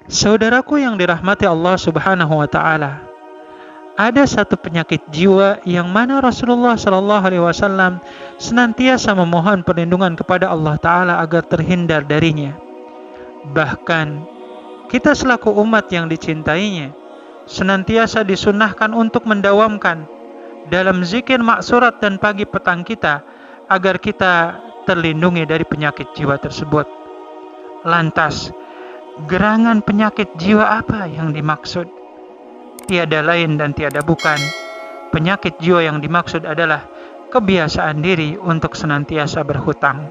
Saudaraku yang dirahmati Allah Subhanahu wa taala, ada satu penyakit jiwa yang mana Rasulullah Shallallahu alaihi wasallam senantiasa memohon perlindungan kepada Allah taala agar terhindar darinya. Bahkan kita selaku umat yang dicintainya senantiasa disunahkan untuk mendawamkan dalam zikir maksurat dan pagi petang kita agar kita terlindungi dari penyakit jiwa tersebut. Lantas, gerangan penyakit jiwa apa yang dimaksud? Tiada lain dan tiada bukan, penyakit jiwa yang dimaksud adalah kebiasaan diri untuk senantiasa berhutang.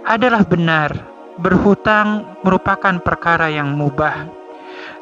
Adalah benar, berhutang merupakan perkara yang mubah.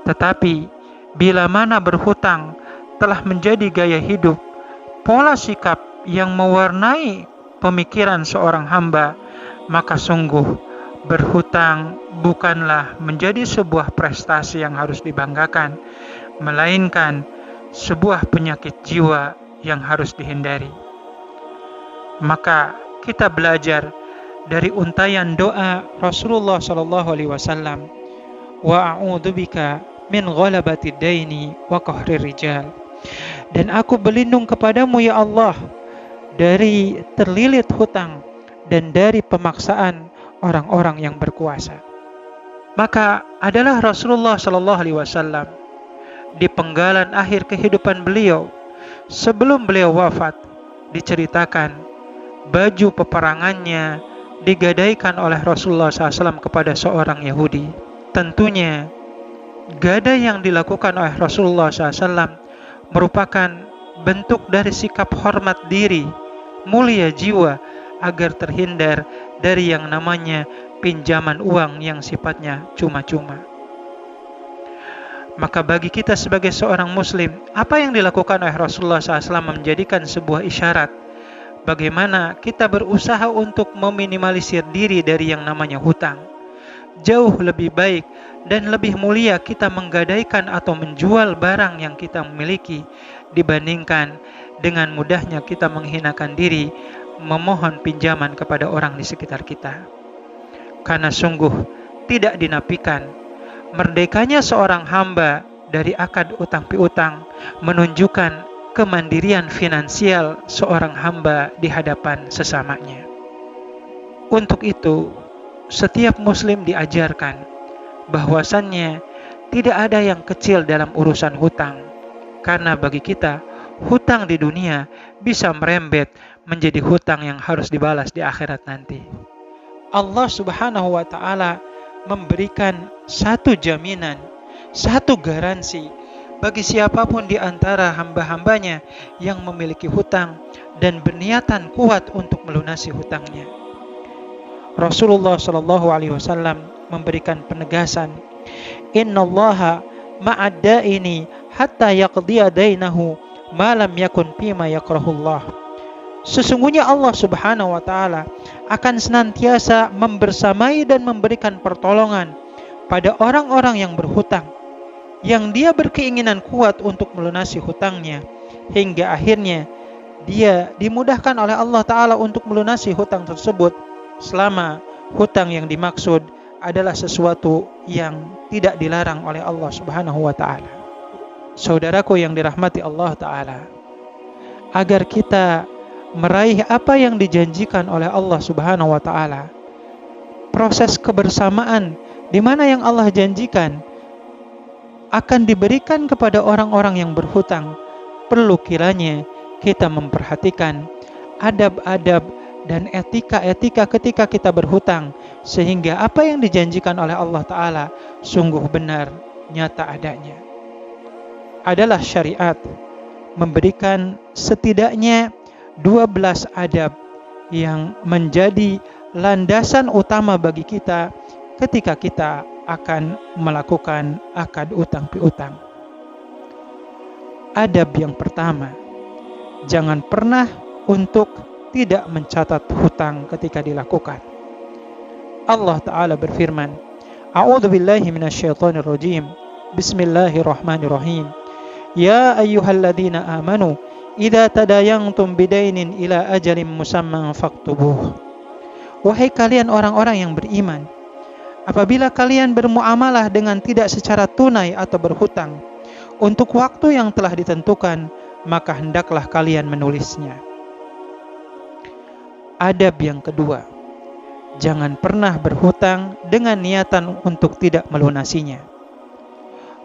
Tetapi, bila mana berhutang telah menjadi gaya hidup, pola sikap yang mewarnai pemikiran seorang hamba, maka sungguh berhutang bukanlah menjadi sebuah prestasi yang harus dibanggakan, melainkan sebuah penyakit jiwa yang harus dihindari. Maka kita belajar dari untayan doa Rasulullah sallallahu alaihi wasallam, wa a'udzubika min ghalabatid daini wa qahrir rijal. Dan aku berlindung kepadamu ya Allah dari terlilit hutang dan dari pemaksaan orang-orang yang berkuasa. Maka adalah Rasulullah sallallahu alaihi wasallam di penggalan akhir kehidupan beliau, sebelum beliau wafat, diceritakan baju peperangannya digadaikan oleh Rasulullah SAW kepada seorang Yahudi. Tentunya gadai yang dilakukan oleh Rasulullah SAW merupakan bentuk dari sikap hormat diri, mulia jiwa, agar terhindar dari yang namanya pinjaman uang yang sifatnya cuma-cuma. Maka bagi kita sebagai seorang muslim, apa yang dilakukan oleh Rasulullah SAW menjadikan sebuah isyarat bagaimana kita berusaha untuk meminimalisir diri dari yang namanya hutang. Jauh lebih baik dan lebih mulia kita menggadaikan atau menjual barang yang kita miliki dibandingkan dengan mudahnya kita menghinakan diri memohon pinjaman kepada orang di sekitar kita. Karena sungguh tidak dinafikan merdekanya seorang hamba dari akad utang piutang menunjukkan kemandirian finansial seorang hamba di hadapan sesamanya. Untuk itu, setiap muslim diajarkan bahwasannya tidak ada yang kecil dalam urusan hutang, karena bagi kita hutang di dunia bisa merembet menjadi hutang yang harus dibalas di akhirat nanti. Allah Subhanahu wa taala memberikan satu jaminan, satu garansi bagi siapapun di antara hamba-hambanya yang memiliki hutang dan berniatan kuat untuk melunasi hutangnya. Rasulullah Shallallahu alaihi wasallam memberikan penegasan, innallaha ma'ad daini hatta yaqdiya dainahu ma lam yakun fima yakrahullah. Sesungguhnya Allah Subhanahu wa taala akan senantiasa membersamai dan memberikan pertolongan pada orang-orang yang berhutang, yang dia berkeinginan kuat untuk melunasi hutangnya, hingga akhirnya dia dimudahkan oleh Allah Ta'ala untuk melunasi hutang tersebut, selama hutang yang dimaksud adalah sesuatu yang tidak dilarang oleh Allah Subhanahu wa Ta'ala. Saudaraku yang dirahmati Allah Ta'ala, agar kita meraih apa yang dijanjikan oleh Allah Subhanahu wa Ta'ala, proses kebersamaan di mana yang Allah janjikan akan diberikan kepada orang-orang yang berhutang, perlu kiranya kita memperhatikan adab-adab dan etika-etika ketika kita berhutang, sehingga apa yang dijanjikan oleh Allah Ta'ala sungguh benar nyata adanya. Adalah syariat memberikan setidaknya 12 adab yang menjadi landasan utama bagi kita ketika kita akan melakukan akad utang piutang. Adab yang pertama, jangan pernah untuk tidak mencatat hutang ketika dilakukan. Allah Ta'ala berfirman, A'udzubillahi minasyaitonir rajim. Bismillahirrahmanirrahim. Ya ayyuhalladzina amanu idza tadayantum bidainin ila ajalin musamman faktubuh. Wahai kalian orang-orang yang beriman, Apabila kalian bermuamalah dengan tidak secara tunai atau berhutang untuk waktu yang telah ditentukan, maka hendaklah kalian menulisnya. Adab yang kedua, jangan pernah berhutang dengan niatan untuk tidak melunasinya.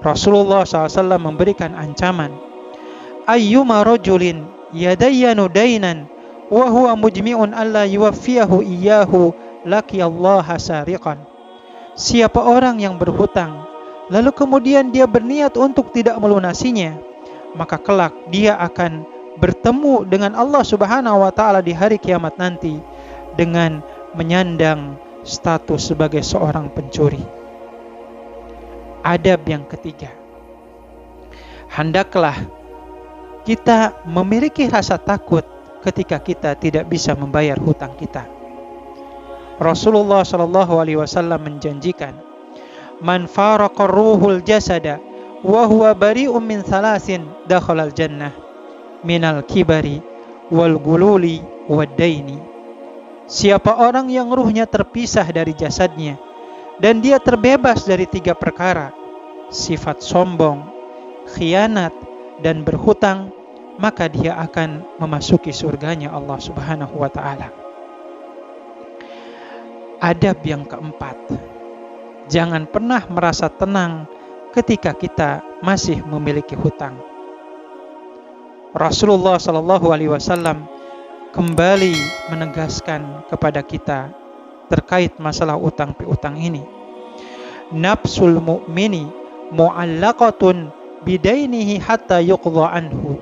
Rasulullah SAW memberikan ancaman, ayyuma rajulin yadayyanu dainan wa huwa mujmi'un alla yuwaffiyahu iyyahu laqiyallaha sariqan. Siapa orang yang berhutang lalu kemudian dia berniat untuk tidak melunasinya, maka kelak dia akan bertemu dengan Allah Subhanahu wa taala di hari kiamat nanti dengan menyandang status sebagai seorang pencuri. Adab yang ketiga, hendaklah kita memiliki rasa takut ketika kita tidak bisa membayar hutang kita. Rasulullah SAW menjanjikan, man faraqa ruhul jasada wa huwa bari'un min thalathin dakhalal jannah minal kibari wal gululi wad daini. Siapa orang yang ruhnya terpisah dari jasadnya dan dia terbebas dari 3 perkara, sifat sombong, khianat, dan berhutang, maka dia akan memasuki surganya Allah Subhanahu wa taala. Adab yang keempat, jangan pernah merasa tenang ketika kita masih memiliki hutang. Rasulullah SAW kembali menegaskan kepada kita terkait masalah utang piutang ini. Nafsul mu'mini mu'allaqatun bidainihi hatta yuqdha anhu.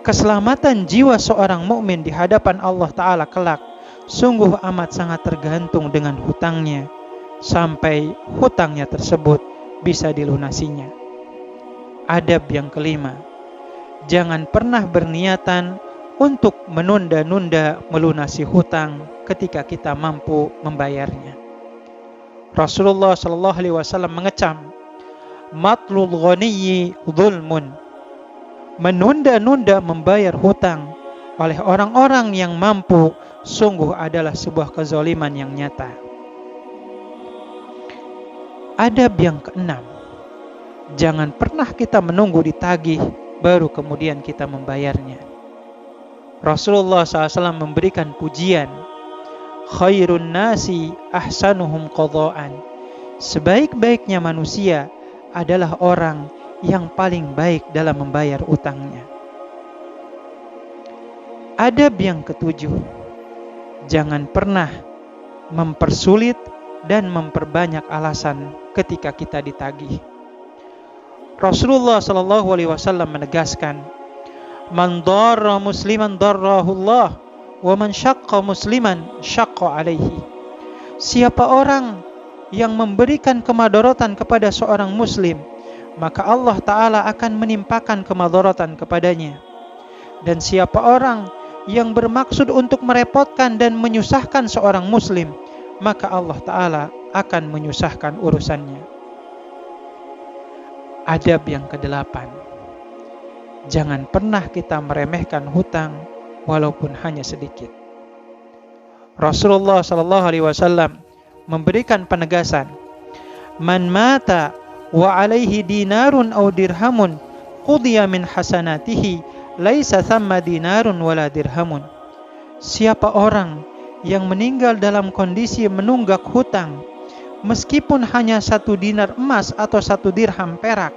Keselamatan jiwa seorang mukmin di hadapan Allah Ta'ala kelak sungguh amat sangat tergantung dengan hutangnya sampai hutangnya tersebut bisa dilunasinya. Adab yang kelima, jangan pernah berniatan untuk menunda-nunda melunasi hutang ketika kita mampu membayarnya. Rasulullah SAW mengecam, matlul ghaniyyi dzulmun. Menunda-nunda membayar hutang oleh orang-orang yang mampu sungguh adalah sebuah kezaliman yang nyata. Adab yang keenam, jangan pernah kita menunggu ditagih baru kemudian kita membayarnya. Rasulullah SAW memberikan pujian, khairun nasi ahsanuhum qadha'an. Sebaik-baiknya manusia adalah orang yang paling baik dalam membayar utangnya. Adab yang ketujuh, jangan pernah mempersulit dan memperbanyak alasan ketika kita ditagih. Rasulullah SAW menegaskan, man darra musliman darrahullah wa man syaqqa musliman syaqqa alaihi. Siapa orang yang memberikan kemadaratan kepada seorang muslim, maka Allah Ta'ala akan menimpakan kemadaratan kepadanya. Dan siapa orang yang bermaksud untuk merepotkan dan menyusahkan seorang muslim, maka Allah Ta'ala akan menyusahkan urusannya. Adab yang kedelapan, jangan pernah kita meremehkan hutang walaupun hanya sedikit. Rasulullah SAW memberikan penegasan, man mata wa alaihi dinarun aw dirhamun qudiya min hasanatihi laisa thamma dinarun wala dirhamun. Siapa orang yang meninggal dalam kondisi menunggak hutang meskipun hanya 1 dinar emas atau 1 dirham perak,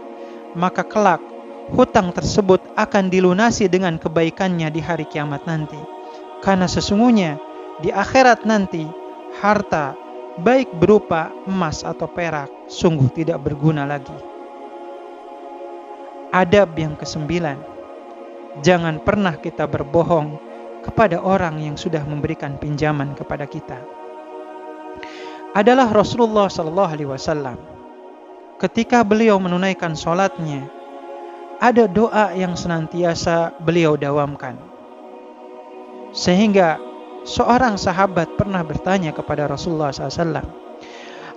maka kelak hutang tersebut akan dilunasi dengan kebaikannya di hari kiamat nanti. Karena sesungguhnya di akhirat nanti harta baik berupa emas atau perak sungguh tidak berguna lagi. Adab yang kesembilan, jangan pernah kita berbohong kepada orang yang sudah memberikan pinjaman kepada kita. Adalah Rasulullah SAW. Ketika beliau menunaikan sholatnya, ada doa yang senantiasa beliau dawamkan. Sehingga seorang sahabat pernah bertanya kepada Rasulullah SAW,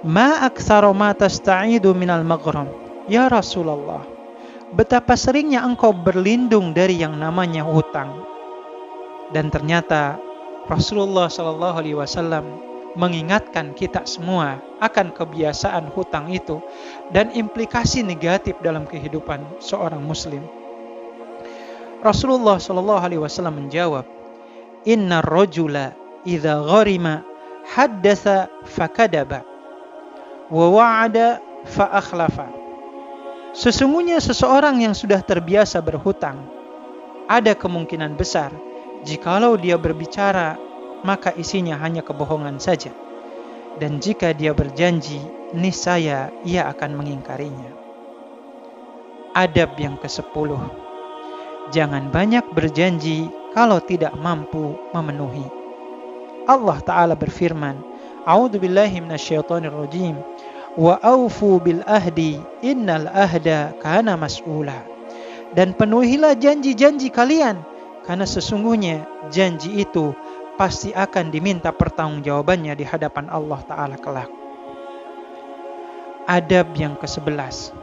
ma aktsara ma tasta'idu minal maghram. Ya Rasulullah, betapa seringnya engkau berlindung dari yang namanya hutang. Dan ternyata Rasulullah SAW mengingatkan kita semua akan kebiasaan hutang itu dan implikasi negatif dalam kehidupan seorang muslim. Rasulullah Shallallahu Alaihi Wasallam menjawab, Inna rojula idza gharima haddatsa fakadaba wa wa'ada fa akhlafa. Sesungguhnya seseorang yang sudah terbiasa berhutang, ada kemungkinan besar jikalau dia berbicara maka isinya hanya kebohongan saja, dan jika dia berjanji niscaya ia akan mengingkarinya. Adab yang ke-10, jangan banyak berjanji kalau tidak mampu memenuhi. Allah Ta'ala berfirman, A'udzu billahi minasyaitonir rajim, wa aufu bil ahdi innal ahda kana mas'ula. Dan penuhilah janji-janji kalian, karena sesungguhnya janji itu pasti akan diminta pertanggungjawabannya di hadapan Allah Ta'ala kelak. Adab yang ke-11,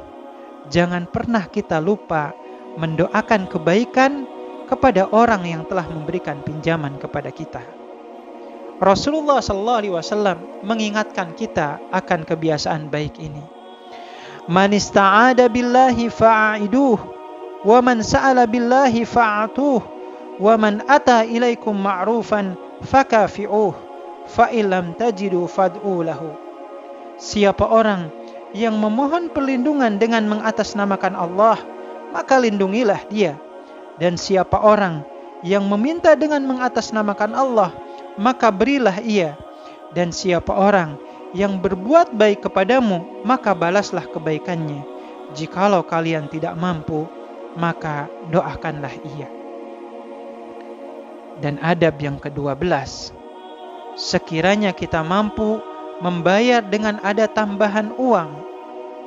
jangan pernah kita lupa mendoakan kebaikan kepada orang yang telah memberikan pinjaman kepada kita. Rasulullah SAW mengingatkan kita akan kebiasaan baik ini. Man ista'ada billahi fa'aiduh, wa man sa'ala billahi fa'atuh, wa man ata ilaikum ma'rufan fakafi'uh, fa illam tajidu fad'u lahu. Siapa orang yang memohon perlindungan dengan mengatasnamakan Allah, maka lindungilah dia. Dan siapa orang yang meminta dengan mengatasnamakan Allah, maka berilah ia. Dan siapa orang yang berbuat baik kepadamu, maka balaslah kebaikannya. Jikalau kalian tidak mampu, maka doakanlah ia. Dan adab yang ke-12, sekiranya kita mampu membayar dengan ada tambahan uang,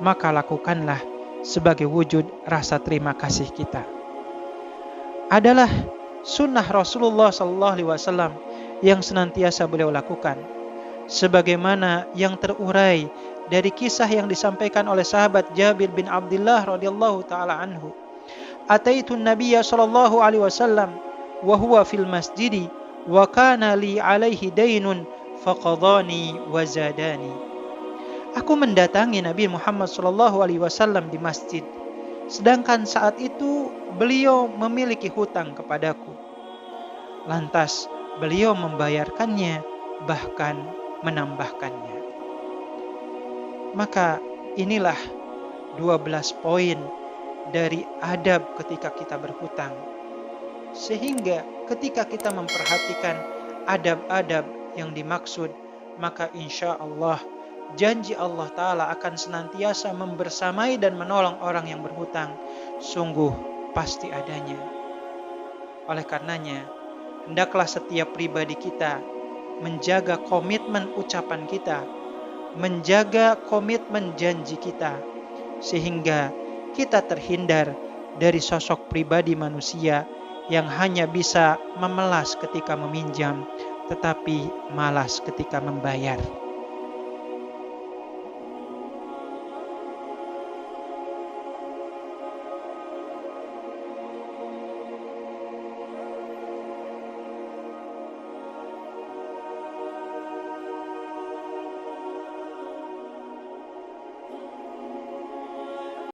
maka lakukanlah sebagai wujud rasa terima kasih kita. Adalah sunnah Rasulullah SAW yang senantiasa beliau lakukan, sebagaimana yang terurai dari kisah yang disampaikan oleh sahabat Jabir bin Abdullah radhiyallahu taala anhu. Ataitun Nabiyya sallallahu alaihi wasallam wa huwa fil masjidi wa kana li alaihi dainun faqadani wa zadani. Aku mendatangi Nabi Muhammad sallallahu alaihi wasallam di masjid, sedangkan saat itu beliau memiliki hutang kepadaku. Lantas beliau membayarkannya, bahkan menambahkannya. Maka inilah 12 poin dari adab ketika kita berhutang. Sehingga ketika kita memperhatikan adab-adab yang dimaksud, maka insya Allah janji Allah Ta'ala akan senantiasa membersamai dan menolong orang yang berhutang. Sungguh pasti adanya. Oleh karenanya, hendaklah setiap pribadi kita menjaga komitmen ucapan kita, menjaga komitmen janji kita, sehingga kita terhindar dari sosok pribadi manusia yang hanya bisa memelas ketika meminjam, tetapi malas ketika membayar.